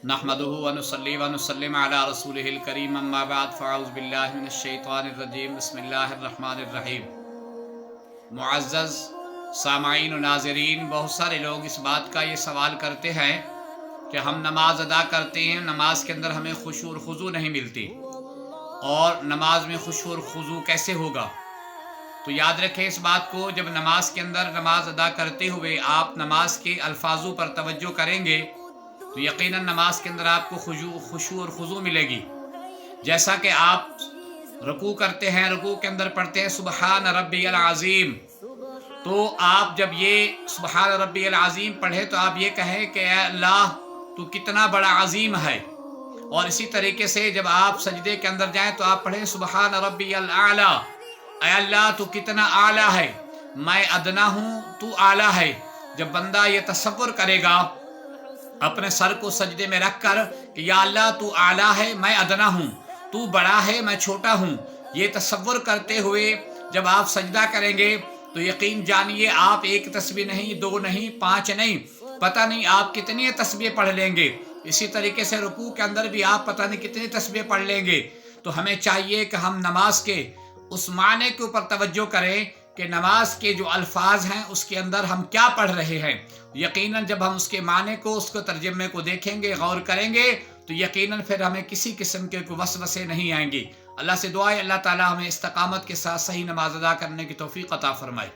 नहमदुहु व नुसल्ली व नुसल्लिम अला रसूलिहिल करीम अम्मा बाद फ़अऊज़ु बिल्लाहि मिनश शैतानिर रजीम बिस्मिल्लाहिर रहमानिर रहीम। मुअज़्ज़ज़ सामाईन व नाज़रीन, बहुत सारे लोग इस बात का ये सवाल करते हैं कि हम नमाज अदा करते हैं, नमाज के अंदर हमें खुशू और खुज़ू नहीं मिलती, और नमाज में खुशू और खुज़ू कैसे होगा। तो याद रखें इस बात को, जब नमाज के अंदर नमाज अदा करते हुए आप नमाज के अल्फाजों पर तवज्जो करेंगे तो यकीनन नमाज के अंदर आपको खुशू और खुजू मिलेगी। जैसा कि आप रुकू करते हैं, रुकू के अंदर पढ़ते हैं सुबहान रब्बियल अज़ीम, तो आप जब ये सुबहान रब्बियल अज़ीम पढ़े तो आप ये कहें कि ऐ अल्लाह तू कितना बड़ा अज़ीम है। और इसी तरीके से जब आप सजदे के अंदर जाएं तो आप पढ़ें सुबहान रब्बियल आला, ऐ अल्लाह तू कितना आला है, मैं अदना हूँ तू आला है। जब बंदा ये तसव्वुर करेगा अपने सर को सजदे में रख कर कि या अल्लाह तू आला है, मैं अदना हूँ, तू बड़ा है, मैं छोटा हूँ, ये तसव्वुर करते हुए जब आप सजदा करेंगे तो यकीन जानिए आप एक तस्बीह नहीं, दो नहीं, पांच नहीं, पता नहीं आप कितनी तस्बीह पढ़ लेंगे। इसी तरीके से रुकू के अंदर भी आप पता नहीं कितनी तस्बीह पढ़ लेंगे। तो हमें चाहिए कि हम नमाज के उस माने के ऊपर तवज्जो करें कि नमाज के जो अल्फाज हैं उसके अंदर हम क्या पढ़ रहे हैं। यकीनन जब हम उसके माने को, उसको तर्जुमे को देखेंगे, गौर करेंगे, तो यकीनन फिर हमें किसी किस्म के कोई वसवसे नहीं आएंगी। अल्लाह से दुआ है अल्लाह ताला हमें इस्तकामत के साथ सही नमाज अदा करने की तौफीक अता फरमाए।